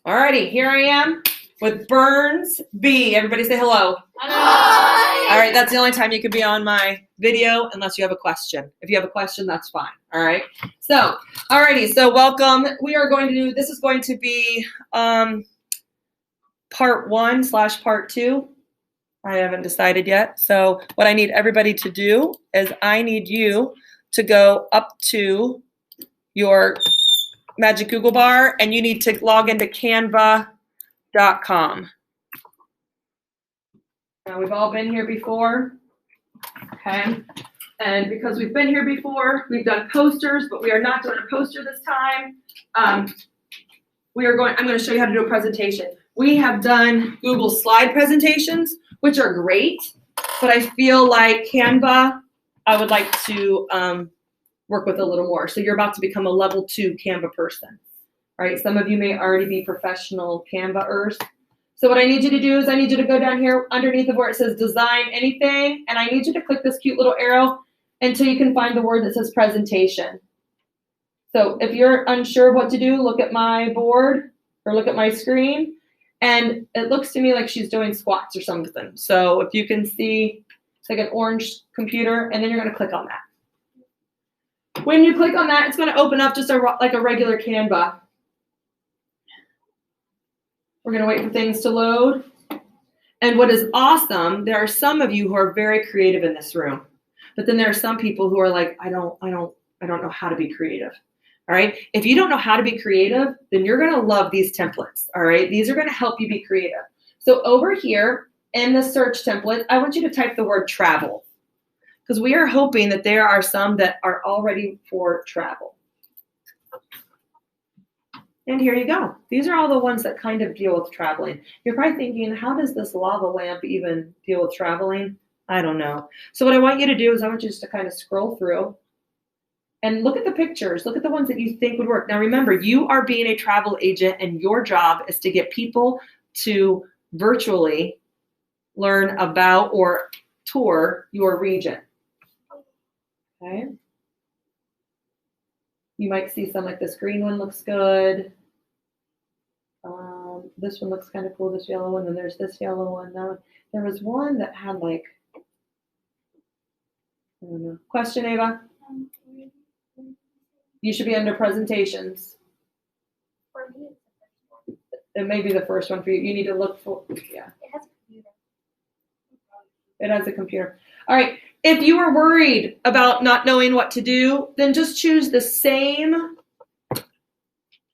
Alrighty, here I am with Burns B. Everybody say hello. Hi. All right, that's the only time you can be on my video unless you have a question. If you have a question, that's fine. All right. So, alrighty, so welcome. We are going to do, this is going to be part 1/part 2. I haven't decided yet. So what I need everybody to do is I need you to go up to your Magic Google bar and you need to log into canva.com. Now we've all been here before, okay? And because we've been here before, we've done posters, but we are not doing a poster this time. I'm going to show you how to do a presentation. We have done Google slide presentations, which are great, but I feel like Canva, I would like to work with a little more. So you're about to become a level 2 Canva person, right? Some of you may already be professional Canva-ers. So what I need you to do is I need you to go down here underneath of where it says design anything, and I need you to click this cute little arrow until you can find the word that says presentation. So if you're unsure of what to do, look at my board or look at my screen, and it looks to me like she's doing squats or something. So if you can see, it's like an orange computer, and then you're going to click on that. When you click on that, it's going to open up just like a regular Canva. We're going to wait for things to load. And what is awesome, there are some of you who are very creative in this room, but then there are some people who are like, I don't know how to be creative. All right. If you don't know how to be creative, then you're going to love these templates. All right. These are going to help you be creative. So over here in the search template, I want you to type the word travel, because we are hoping that there are some that are already for travel. And here you go. These are all the ones that kind of deal with traveling. You're probably thinking, how does this lava lamp even deal with traveling? I don't know. So what I want you to do is I want you just to kind of scroll through and look at the pictures. Look at the ones that you think would work. Now remember, you are being a travel agent and your job is to get people to virtually learn about or tour your region. Okay. You might see some like this green one looks good. This one looks kind of cool, this yellow one, and there's this yellow one. Now, there was one that had like, I don't know. Question, Ava? You should be under presentations. It may be the first one for you. You need to look for, yeah. It has a computer. It has a computer. All right. If you are worried about not knowing what to do, then just choose the same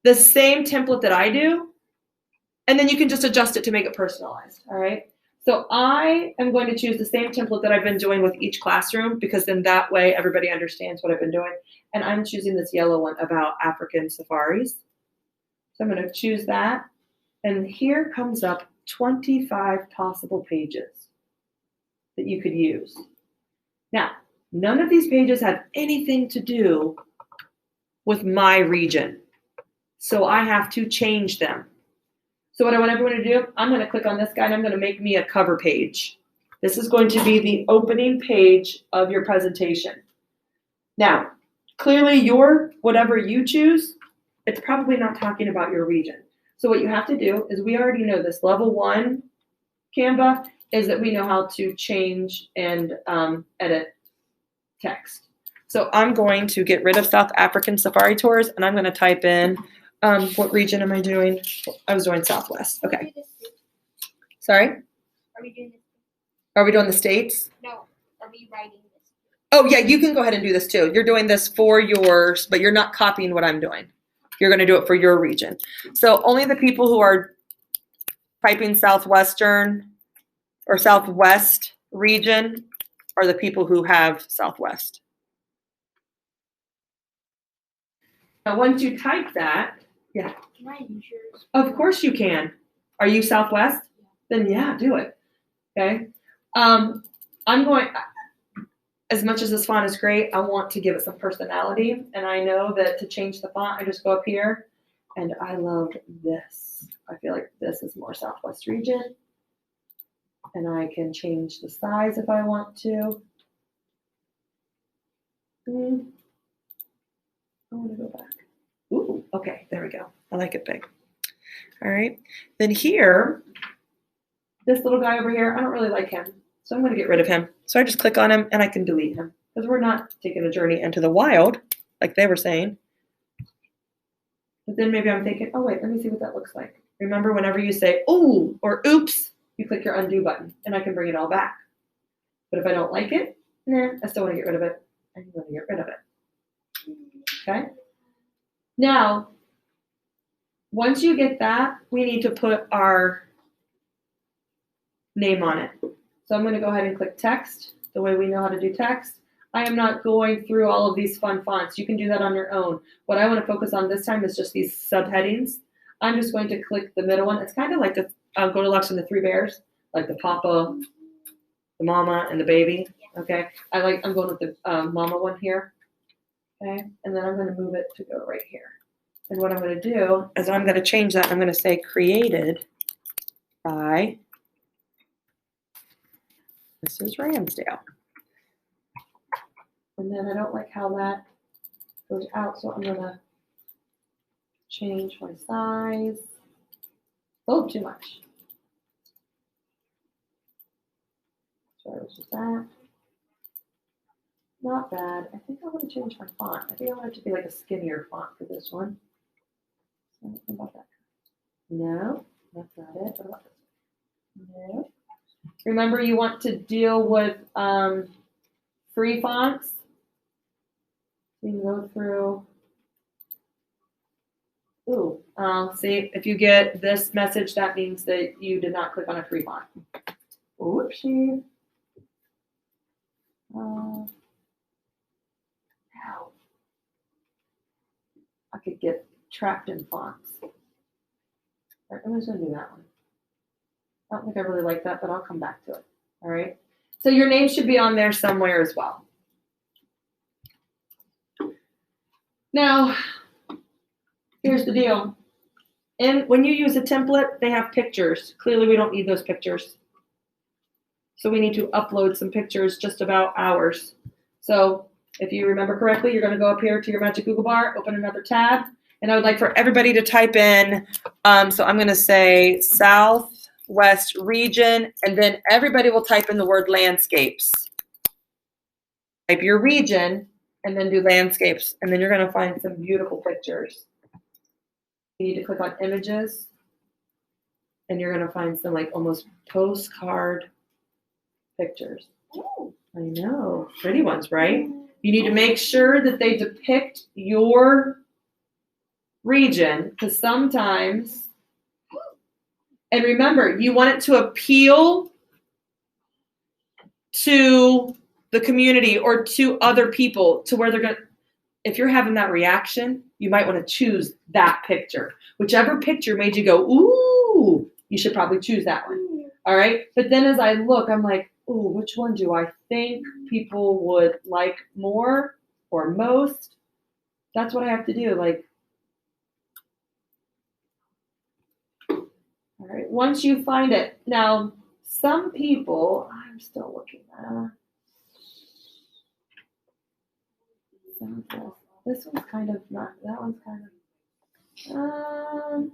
template that I do, and then you can just adjust it to make it personalized. All right. So I am going to choose the same template that I've been doing with each classroom, because then that way everybody understands what I've been doing. And I'm choosing this yellow one about African safaris. So I'm going to choose that. And here comes up 25 possible pages that you could use. Now, none of these pages have anything to do with my region. So I have to change them. So what I want everyone to do, I'm going to click on this guy and I'm going to make me a cover page. This is going to be the opening page of your presentation. Now, clearly whatever you choose, it's probably not talking about your region. So what you have to do is, we already know this level 1 Canva is that we know how to change and edit text. So I'm going to get rid of South African Safari Tours and I'm going to type in, what region am I doing? I was doing Southwest. Okay. Sorry? Are we doing this? Are we doing the states? No. Are we writing this? Oh, yeah, you can go ahead and do this too. You're doing this for yours, but you're not copying what I'm doing. You're going to do it for your region. So only the people who are typing Southwestern or Southwest region are the people who have Southwest. Now, once you type that, yeah. Can I use yours? Of course you can. Are you Southwest? Yeah. Then yeah, do it. Okay. I'm going, as much as this font is great, I want to give it some personality. And I know that to change the font, I just go up here and I love this. I feel like this is more Southwest region. And I can change the size if I want to. I want to go back. Ooh, okay, there we go. I like it big. All right. Then here, this little guy over here, I don't really like him. So I'm going to get rid of him. So I just click on him and I can delete him because we're not taking a journey into the wild like they were saying. But then maybe I'm thinking, oh, wait, let me see what that looks like. Remember, whenever you say, ooh, or oops, you click your undo button and I can bring it all back. But if I don't like it, nah, I still want to get rid of it. I'm going to get rid of it. Okay? Now, once you get that, we need to put our name on it. So I'm going to go ahead and click text, the way we know how to do text. I am not going through all of these fun fonts. You can do that on your own. What I want to focus on this time is just these subheadings. I'm just going to click the middle one. It's kind of like the Goldilocks and the Three Bears, like the papa, the mama, and the baby. Okay, I'm going with the mama one here. Okay, and then I'm going to move it to go right here. And what I'm going to do is I'm going to change that. I'm going to say created by Mrs. Ramsdale. And then I don't like how that goes out, so I'm going to change my size. Oh, too much. Sorry, which is that? Not bad. I think I want to change my font. I think I want it to be like a skinnier font for this one. So what about that? No, that's not it. What about this one? No. Remember, you want to deal with free fonts. You can go through. Ooh, see, if you get this message, that means that you did not click on a free font. Whoopsie. Ow. I could get trapped in fonts. All right, I'm just going to do that one. I don't think I really like that, but I'll come back to it. All right. So your name should be on there somewhere as well. Now, here's the deal. And when you use a template, they have pictures. Clearly, we don't need those pictures. So we need to upload some pictures just about ours. So if you remember correctly, you're going to go up here to your Magic Google bar, open another tab, and I would like for everybody to type in, so I'm going to say Southwest region, and then everybody will type in the word landscapes. Type your region, and then do landscapes, and then you're going to find some beautiful pictures. You need to click on images, and you're going to find some like almost postcard pictures. Oh, I know, pretty ones, right? You need to make sure that they depict your region, because sometimes, and remember, you want it to appeal to the community or to other people to where they're going to, if you're having that reaction, you might want to choose that picture. Whichever picture made you go, ooh, you should probably choose that one. All right. But then as I look, I'm like, ooh, which one do I think people would like more or most? That's what I have to do. Like, all right. Once you find it. Now, some people, I'm still looking at. This one's kind of not, that one's kind of,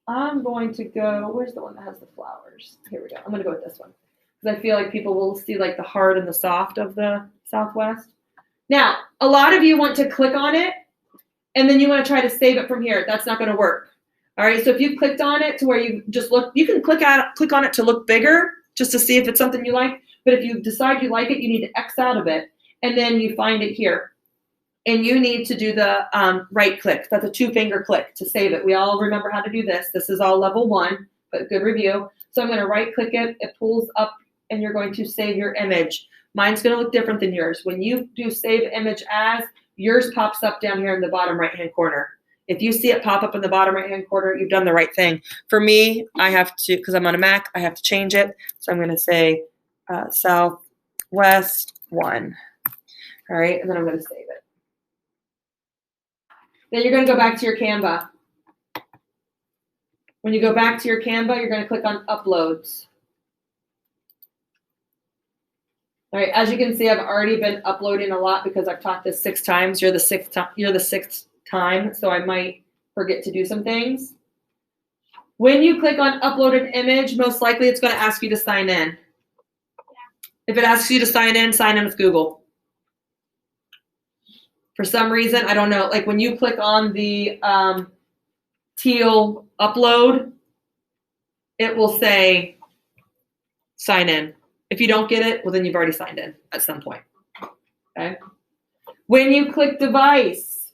I'm going to go, where's the one that has the flowers? Here we go. I'm going to go with this one. Because I feel like people will see like the hard and the soft of the Southwest. Now, a lot of you want to click on it, and then you want to try to save it from here. That's not going to work. All right, so if you clicked on it to where you just look, you can click on it to look bigger, just to see if it's something you like. But if you decide you like it, you need to X out of it, and then you find it here. And you need to do the right click. That's a 2-finger click to save it. We all remember how to do this. This is all level 1, but good review. So I'm going to right click it. It pulls up, and you're going to save your image. Mine's going to look different than yours. When you do save image as, yours pops up down here in the bottom right-hand corner. If you see it pop up in the bottom right-hand corner, you've done the right thing. For me, I have to, because I'm on a Mac, I have to change it. So I'm going to say Southwest 1. All right, and then I'm going to save it. Then you're going to go back to your Canva. When you go back to your Canva, you're going to click on Uploads. All right, as you can see, I've already been uploading a lot because I've taught this 6 times. You're the sixth time, so I might forget to do some things. When you click on upload an image, most likely it's going to ask you to sign in. If it asks you to sign in with Google. For some reason, I don't know, like when you click on the teal upload, it will say sign in. If you don't get it, well, then you've already signed in at some point. Okay. When you click device,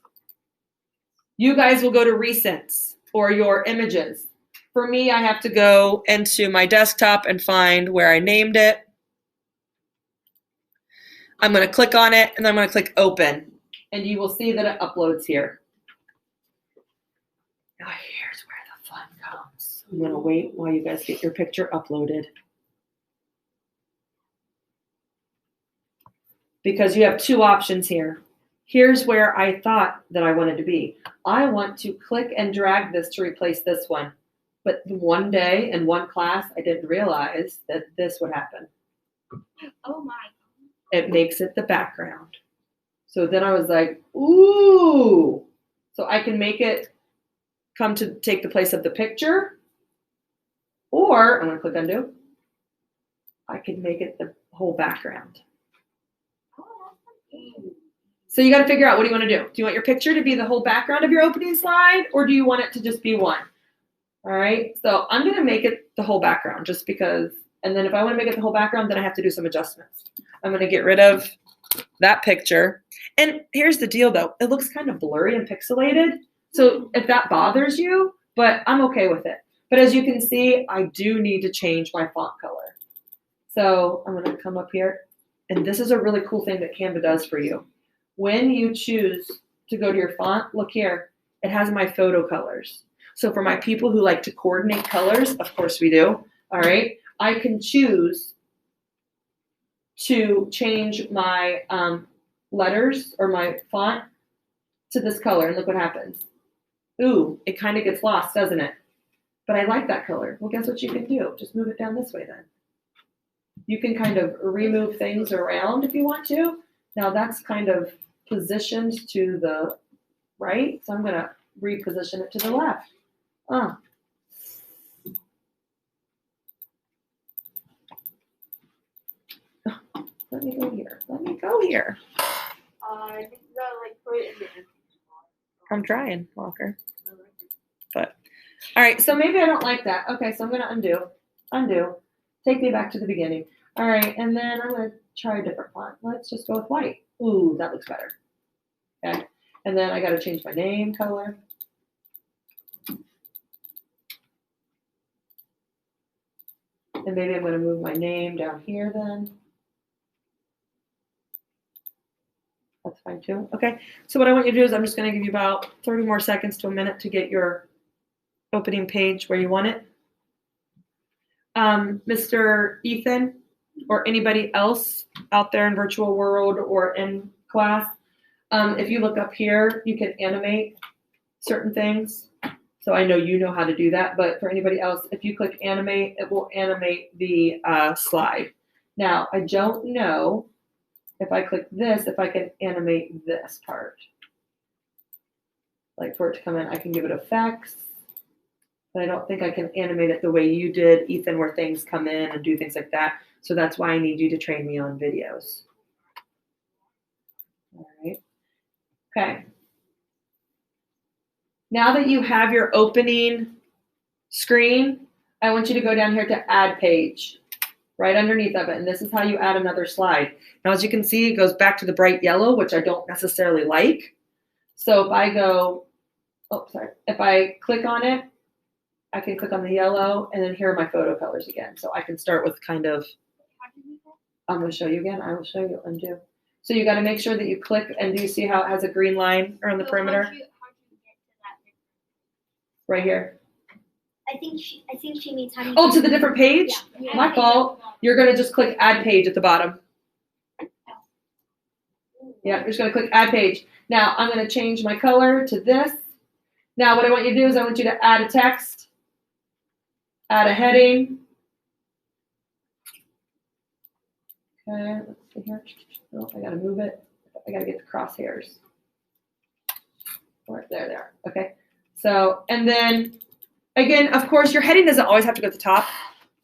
you guys will go to recents or your images. For me, I have to go into my desktop and find where I named it. I'm going to click on it and then I'm going to click open. And you will see that it uploads here. Now here's where the fun comes. I'm going to wait while you guys get your picture uploaded. Because you have two options here. Here's where I thought that I wanted to be. I want to click and drag this to replace this one. But one day in one class, I didn't realize that this would happen. Oh my. It makes it the background. So then I was like, ooh. So I can make it come to take the place of the picture. Or I'm going to click undo. I can make it the whole background. So you got to figure out, what do you want to do? Do you want your picture to be the whole background of your opening slide, or do you want it to just be one? All right. So I'm going to make it the whole background just because, and then if I want to make it the whole background, then I have to do some adjustments. I'm going to get rid of that picture. And here's the deal though. It looks kind of blurry and pixelated. So if that bothers you, but I'm okay with it. But as you can see, I do need to change my font color. So I'm going to come up here. And this is a really cool thing that Canva does for you. When you choose to go to your font, look here, it has my photo colors. So for my people who like to coordinate colors, of course we do, all right, I can choose to change my letters or my font to this color, and look what happens. Ooh, it kind of gets lost, doesn't it? But I like that color. Well, guess what you can do? Just move it down this way then. You can kind of remove things around if you want to. Now that's kind of positioned to the right, so I'm going to reposition it to the left. Oh. Let me go here. Let me go here. I'm trying, Walker. But all right, so maybe I don't like that. Okay, so I'm going to undo. Take me back to the beginning. All right, and then I'm going to try a different font. Let's just go with white. Ooh, that looks better. Okay, and then I got to change my name color. And maybe I'm going to move my name down here then. That's fine too. Okay, so what I want you to do is I'm just going to give you about 30 more seconds to a minute to get your opening page where you want it. Mr. Ethan or anybody else out there in virtual world or in class, if you look up here, you can animate certain things. So I know you know how to do that, but for anybody else, if you click animate, it will animate the slide. Now, I don't know if I click this, if I can animate this part. Like for it to come in, I can give it effects, but I don't think I can animate it the way you did, Ethan, where things come in and do things like that. So that's why I need you to train me on videos. All right. Okay. Now that you have your opening screen, I want you to go down here to add page, right underneath of it. And this is how you add another slide. Now, as you can see, it goes back to the bright yellow, which I don't necessarily like. So if I go, if I click on it, I can click on the yellow, and then here are my photo colors again. So I can start with kind of, I'm going to show you again. I will show you, undo. So you got to make sure that you click, and do you see how it has a green line around the perimeter? How'd you get to that? Right here. I think she means how do you Oh, to the different page? Yeah. My fault. You're going to just click add page at the bottom. Yeah, you're just going to click add page. Now I'm going to change my color to this. Now what I want you to do is I want you to add a text, add a heading. Okay, let's see here. Oh, I got to move it. I got to get the crosshairs. Right there. Okay. So, and then again, of course, your heading doesn't always have to go at the top.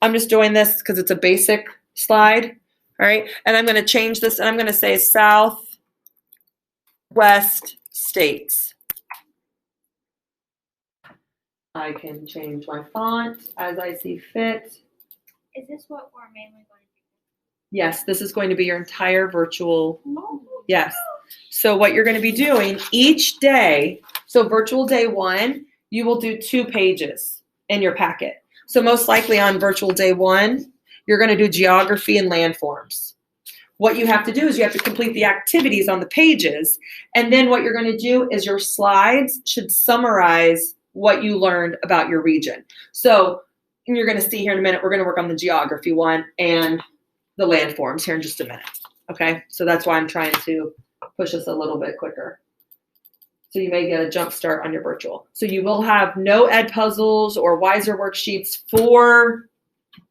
I'm just doing this because it's a basic slide. All right. And I'm going to change this and I'm going to say Southwest states. I can change my font as I see fit. Is this what we're mainly going to do? Yes, this is going to be your entire virtual. Yes. So what you're going to be doing each day, so virtual day 1, you will do 2 pages in your packet. So most likely on virtual day 1, you're going to do geography and landforms. What you have to do is you have to complete the activities on the pages, and then what you're going to do is your slides should summarize what you learned about your region. So you're going to see here in a minute, we're going to work on the geography one and the landforms here in just a minute. Okay, so that's why I'm trying to push this a little bit quicker. So you may get a jump start on your virtual. So you will have no ed puzzles or wiser worksheets for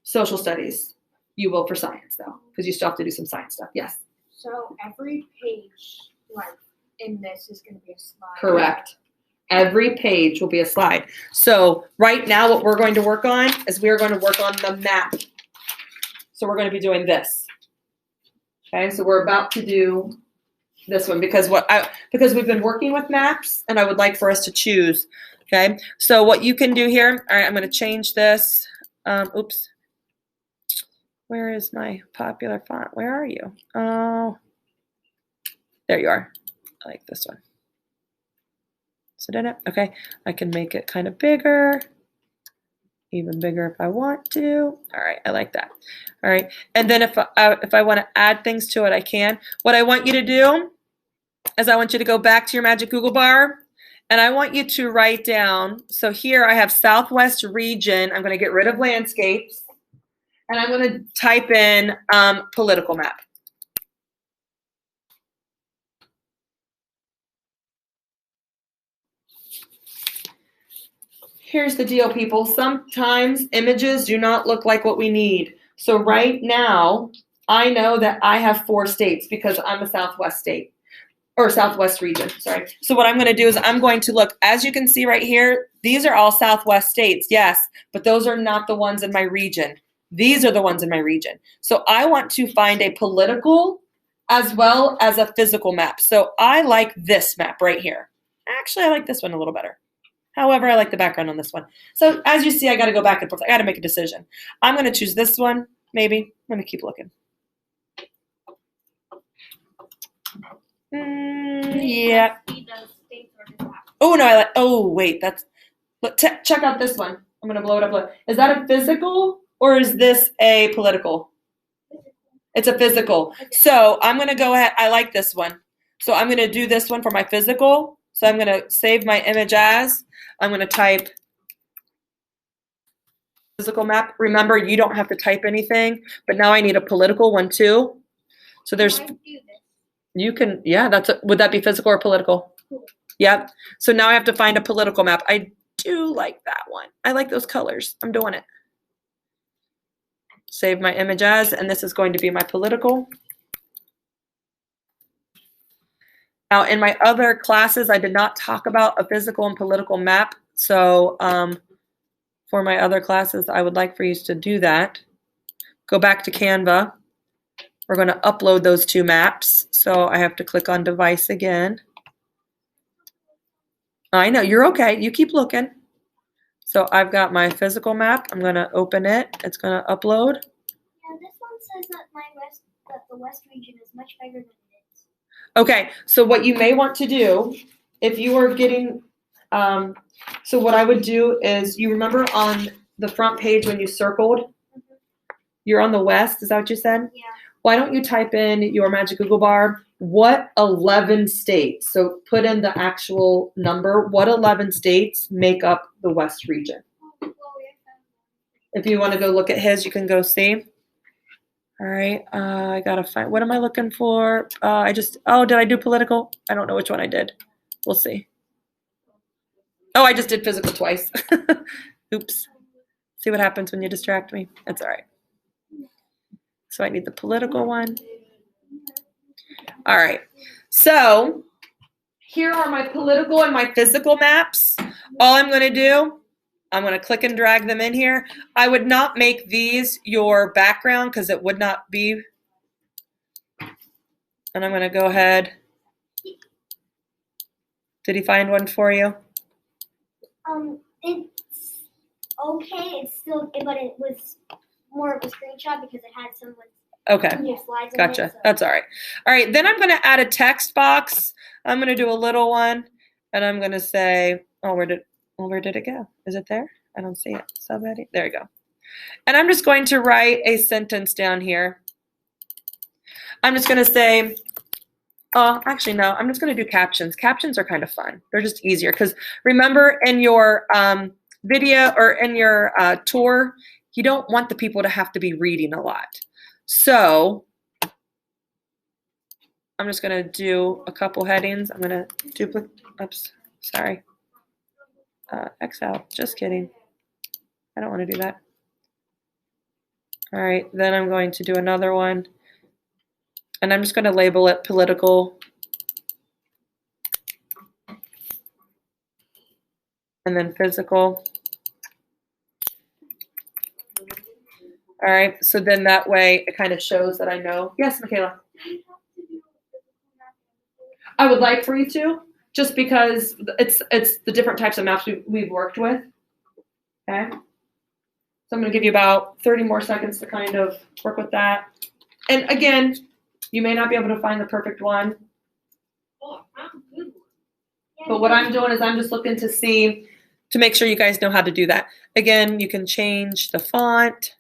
social studies. You will for science though, because you still have to do some science stuff. Yes. So every page, like in this, is going to be a slide. Correct. Every page will be a slide. So right now what we're going to work on is we are going to work on the map. So we're going to be doing this. Okay, so we're about to do this one because we've been working with maps and I would like for us to choose. Okay, so what you can do here, all right, I'm going to change this. Oops. Where is my popular font? Where are you? Oh, there you are. I like this one. So did it? Okay, I can make it kind of bigger, even bigger if I want to. All right, I like that. All right, and then if I want to add things to it, I can. What I want you to do is I want you to go back to your Magic Google bar, and I want you to write down. So here I have Southwest region. I'm going to get rid of landscapes, and I'm going to type in political map. Here's the deal, people. Sometimes images do not look like what we need. So right now, I know that I have 4 states because I'm a Southwest state, or Southwest region, sorry. So what I'm going to do is I'm going to look, as you can see right here, these are all Southwest states, yes, but those are not the ones in my region. These are the ones in my region. So I want to find a political as well as a physical map. So I like this map right here. Actually, I like this one a little better. However, I like the background on this one. So as you see, I got to go back and forth. I got to make a decision. I'm going to choose this one, maybe. Let me keep looking. Yeah. Oh, no, I like, oh, wait, that's, look, check out this one. I'm going to blow it up. Is that a physical or is this a political? It's a physical. So I'm going to go ahead. I like this one. So I'm going to do this one for my physical. So I'm going to save my image as. I'm going to type physical map. Remember, you don't have to type anything, but now I need a political one too. So there's, you can, yeah, would that be physical or political? Yep. So now I have to find a political map. I do like that one. I like those colors. I'm doing it. Save my image as, and this is going to be my political. Now, in my other classes, I did not talk about a physical and political map. So for my other classes, I would like for you to do that. Go back to Canva. We're going to upload those 2 maps. So I have to click on device again. I know, you're okay. You keep looking. So I've got my physical map. I'm going to open it. It's going to upload. Yeah, this one says that the West region is much bigger than it is. Okay, so what you may want to do, if you are getting, so what I would do is, you remember on the front page when you circled, you're on the West, is that what you said? Yeah. Why don't you type in your Magic Google bar, what 11 states, so put in the actual number, what 11 states make up the West region? If you want to go look at his, you can go see. All right, I gotta find, what am I looking for? Did I do political? I don't know which one I did. We'll see. Oh, I just did physical twice. Oops. See what happens when you distract me? That's all right. So I need the political one. All right, so here are my political and my physical maps. All I'm going to do, I'm going to click and drag them in here. I would not make these your background because it would not be. And I'm going to go ahead. Did he find one for you? It's okay. It's still, but it was more of a screenshot because it had some Okay. slides in Gotcha. it, so. That's all right. All right. Then I'm going to add a text box. I'm going to do a little one, and I'm going to say, oh, where did it go? Is it there? I don't see it. Somebody. There you go. And I'm just going to write a sentence down here. I'm just going to say, oh, actually, no, I'm just going to do captions. Captions are kind of fun. They're just easier because remember in your video or in your tour, you don't want the people to have to be reading a lot. So I'm just going to do a couple headings. I'm going to duplicate, oops, sorry. X out, just kidding. I don't want to do that. All right, then I'm going to do another one. And I'm just going to label it political. And then physical. All right, so then that way it kind of shows that I know. Yes, Michaela. I would like for you to, just because it's the different types of maps we've worked with. Okay. So I'm going to give you about 30 more seconds to kind of work with that. And again, you may not be able to find the perfect one. But what I'm doing is I'm just looking to see, to make sure you guys know how to do that. Again, you can change the font.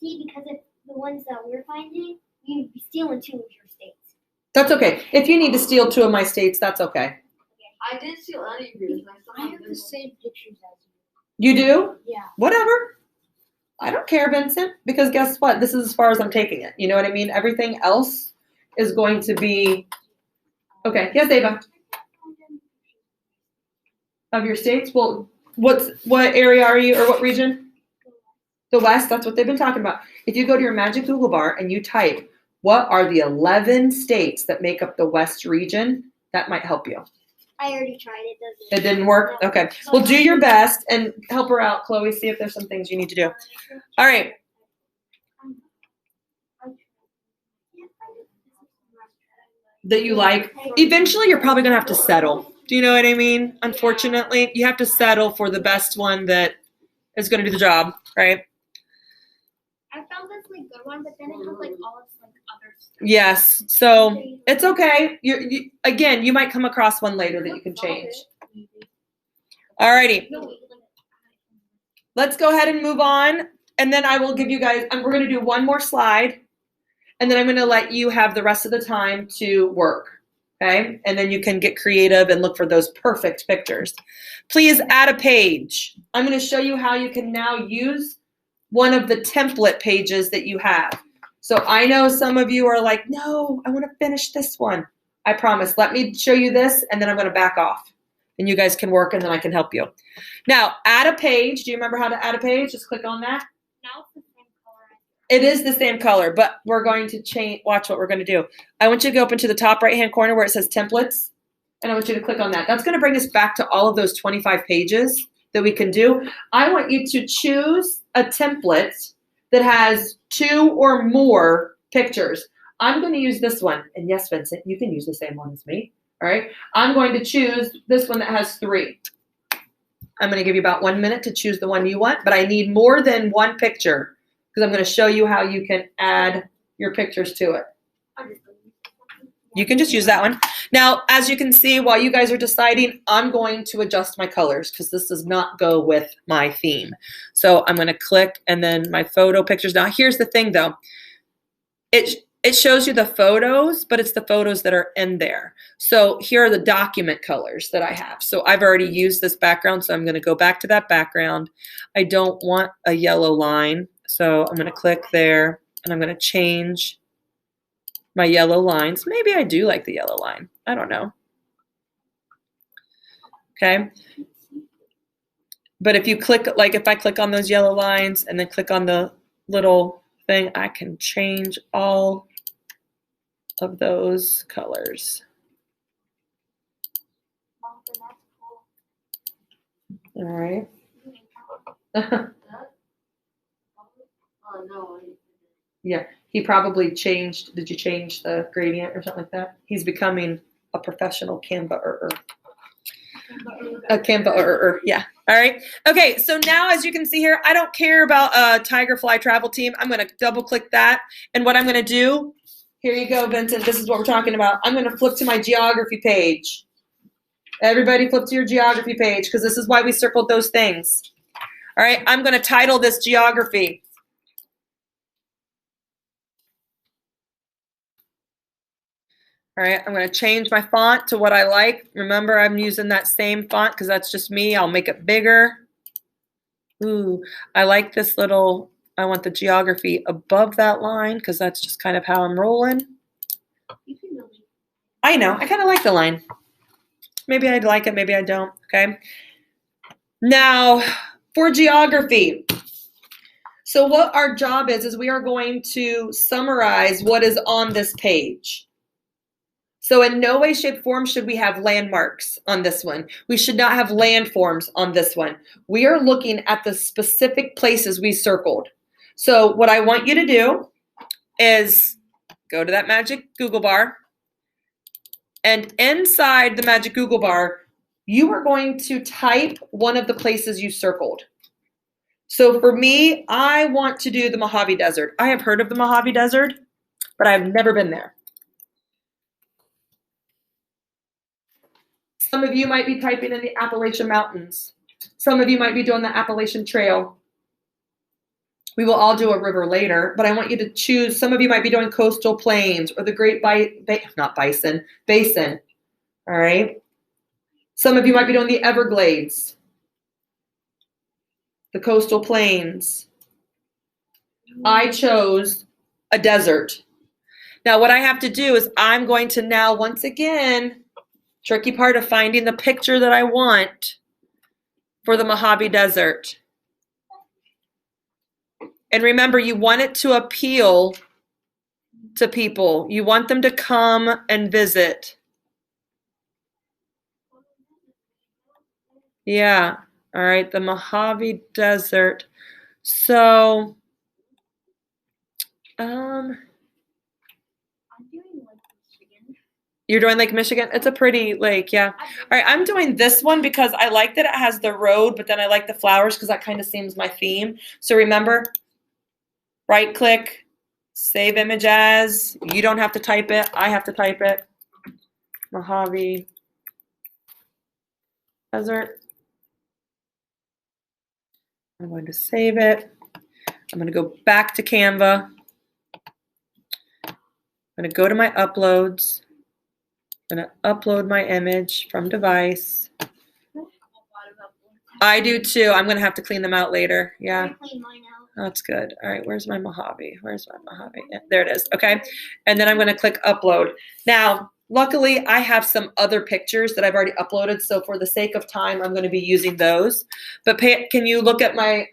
See, because of the ones that we're finding, you'd be stealing 2 of your states. That's okay. If you need to steal 2 of my states, that's okay. I didn't steal any of yours. I have the same pictures as you. You do? Yeah. Whatever. I don't care, Vincent, because guess what? This is as far as I'm taking it. You know what I mean? Everything else is going to be okay. Yes, Ava. Of your states? Well, what area are you, or what region? The West. That's what they've been talking about. If you go to your magic Google bar and you type, what are the 11 states that make up the West region? That might help you. I already tried it. It didn't work? Okay. Well, do your best and help her out, Chloe. See if there's some things you need to do. All right. That you like. Eventually, you're probably going to have to settle. Do you know what I mean? Unfortunately, you have to settle for the best one that is going to do the job, right? I found this good one, but then it has all its other stuff. Yes. So it's okay. Again, you might come across one later that you can change. All righty. Let's go ahead and move on. And then I will give you guys, we're going to do one more slide. And then I'm going to let you have the rest of the time to work. Okay. And then you can get creative and look for those perfect pictures. Please add a page. I'm going to show you how you can now use one of the template pages that you have. So I know some of you are like, no, I want to finish this one. I promise. Let me show you this, and then I'm going to back off. And you guys can work, and then I can help you. Now, add a page. Do you remember how to add a page? Just click on that. Now it's the same color. It is the same color, but we're going to change. Watch what we're going to do. I want you to go up into the top right-hand corner where it says templates, and I want you to click on that. That's going to bring us back to all of those 25 pages that we can do. I want you to choose a template that has 2 or more pictures. I'm going to use this one. And yes, Vincent, you can use the same one as me. All right. I'm going to choose this one that has 3. I'm going to give you about 1 minute to choose the one you want, but I need more than 1 picture because I'm going to show you how you can add your pictures to it. You can just use that one. Now, as you can see, while you guys are deciding, I'm going to adjust my colors because this does not go with my theme. So I'm going to click and then my photo pictures. Now, here's the thing, though. It shows you the photos, but it's the photos that are in there. So here are the document colors that I have. So I've already used this background, so I'm going to go back to that background. I don't want a yellow line, so I'm going to click there, and I'm going to change my yellow lines. Maybe I do like the yellow line. I don't know. Okay. But if you click, like if I click on those yellow lines and then click on the little thing, I can change all of those colors. All right. That? Oh no. Yeah, he probably changed. Did you change the gradient or something like that? He's becoming a professional Canva. A Canva. Yeah. All right. Okay. So now, as you can see here, I don't care about Tiger Fly Travel Team. I'm going to double click that. And what I'm going to do, here you go, Vincent. This is what we're talking about. I'm going to flip to my geography page. Everybody flip to your geography page because this is why we circled those things. All right. I'm going to title this geography. All right, I'm going to change my font to what I like. Remember, I'm using that same font because that's just me. I'll make it bigger. Ooh, I like this little, I want the geography above that line because that's just kind of how I'm rolling. I know, I kind of like the line. Maybe I'd like it, maybe I don't, okay? Now, for geography. So what our job is we are going to summarize what is on this page. So in no way, shape, form should we have landmarks on this one. We should not have landforms on this one. We are looking at the specific places we circled. So what I want you to do is go to that magic Google bar. And inside the magic Google bar, you are going to type one of the places you circled. So for me, I want to do the Mojave Desert. I have heard of the Mojave Desert, but I've never been there. Some of you might be typing in the Appalachian Mountains. Some of you might be doing the Appalachian Trail. We will all do a river later, but I want you to choose. Some of you might be doing coastal plains or the Great Basin. All right. Some of you might be doing the Everglades, the coastal plains. I chose a desert. Now what I have to do is I'm going to now, once again, tricky part of finding the picture that I want for the Mojave Desert. And remember, you want it to appeal to people. You want them to come and visit. Yeah. All right. The Mojave Desert. So, you're doing Lake Michigan? It's a pretty lake, yeah. All right, I'm doing this one because I like that it has the road, but then I like the flowers because that kind of seems my theme. So remember, right click, save image as. You don't have to type it. I have to type it. Mojave Desert. I'm going to save it. I'm going to go back to Canva. I'm going to go to my uploads. I'm going to upload my image from device. I do too. I'm going to have to clean them out later. Yeah. That's good. All right. Where's my Mojave? Where's my Mojave? Yeah, there it is. Okay. And then I'm going to click upload. Now, luckily, I have some other pictures that I've already uploaded. So for the sake of time, I'm going to be using those. But can you look at my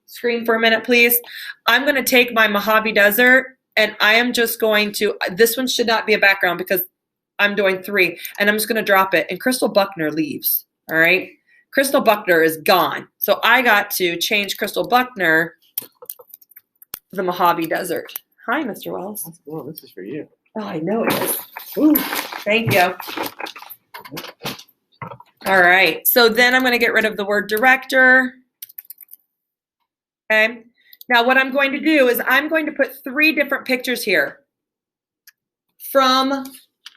screen for a minute, please? I'm going to take my Mojave Desert and I am just going to, this one should not be a background because I'm doing 3. And I'm just going to drop it. And Crystal Buckner leaves. All right. Crystal Buckner is gone. So I got to change Crystal Buckner to the Mojave Desert. Hi, Mr. Wells. That's cool. This is for you. Oh, I know it is. Ooh, thank you. All right. So then I'm going to get rid of the word director. Okay. Now what I'm going to do is I'm going to put 3 different pictures here from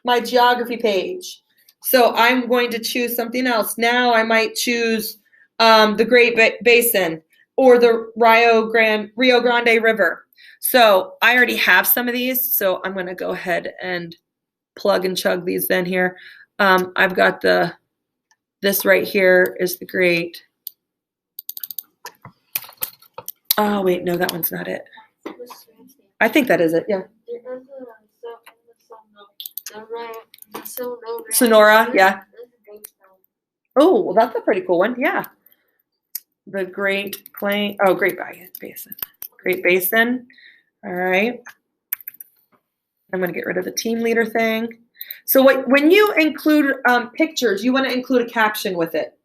my geography page. So I'm going to choose something else. Now I might choose the Great Basin or the Rio Grande River. So I already have some of these. So I'm going to go ahead and plug and chug these in here. I've got this right here is the Great. Oh, wait, no, that one's not it. I think that is it, yeah. Sonora, yeah. Oh, well, that's a pretty cool one, yeah. The Great Basin. Great Basin. All right. I'm going to get rid of the team leader thing. So when you include pictures, you want to include a caption with it.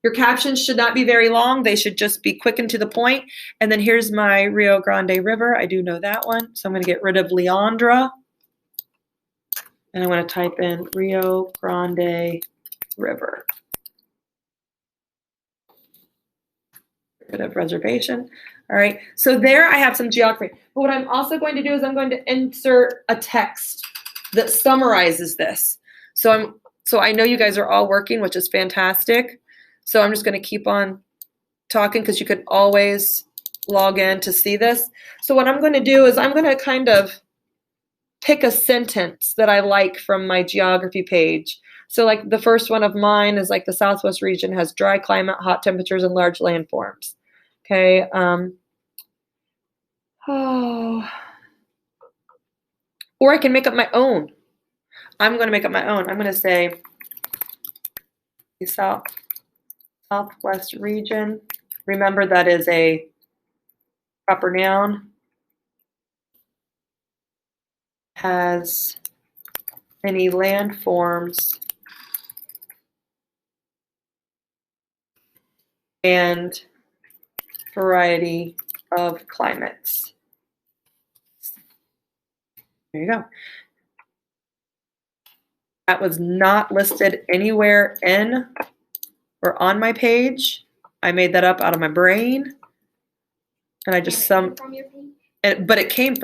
Your captions should not be very long. They should just be quick and to the point. And then here's my Rio Grande River. I do know that one. So I'm going to get rid of Leandra. And I'm going to type in Rio Grande River. Get rid of reservation. All right. So there I have some geography. But what I'm also going to do is I'm going to insert a text that summarizes this. So I know you guys are all working, which is fantastic. So I'm just going to keep on talking because you could always log in to see this. So what I'm going to do is I'm going to kind of pick a sentence that I like from my geography page. So like the first one of mine is like the Southwest region has dry climate, hot temperatures, and large landforms. Okay. Or I can make up my own. I'm going to make up my own. I'm going to say the Southwest region. Remember that is a proper noun. Has many landforms and variety of climates. There you go. That was not listed anywhere in or on my page. I made that up out of my brain. And I just From your page? but it can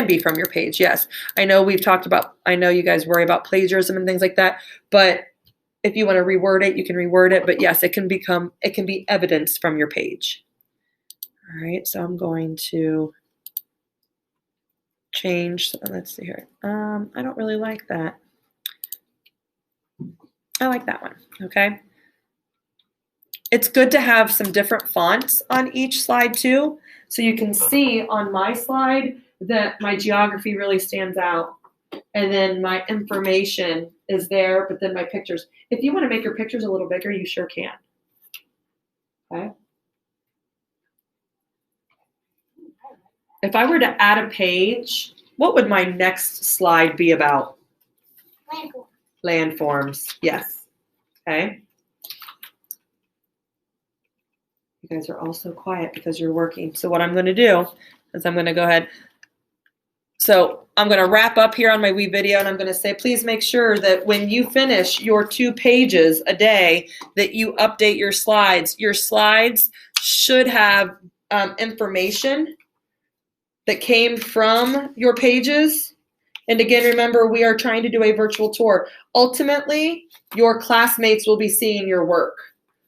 be from your page, yes. I know we've talked about, I know you guys worry about plagiarism and things like that, but if you want to reword it, you can reword it. But yes, it can be evidence from your page. All right, so I'm going to change, let's see here. I don't really like that. I like that one, okay? It's good to have some different fonts on each slide too. So you can see on my slide that my geography really stands out. And then my information is there, but then my pictures. If you want to make your pictures a little bigger, you sure can. Okay. If I were to add a page, what would my next slide be about? Landform. Landforms, yes. Okay. You guys are all so quiet because you're working. So what I'm going to do is I'm going to go ahead. So I'm going to wrap up here on my wee video, and I'm going to say, please make sure that when you finish your 2 pages a day, that you update your slides. Your slides should have information that came from your pages. And again, remember, we are trying to do a virtual tour. Ultimately, your classmates will be seeing your work.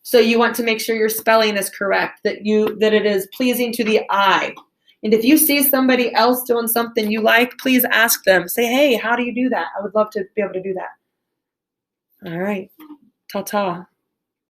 So you want to make sure your spelling is correct, that it is pleasing to the eye. And if you see somebody else doing something you like, please ask them. Say, hey, how do you do that? I would love to be able to do that. All right. Ta-ta.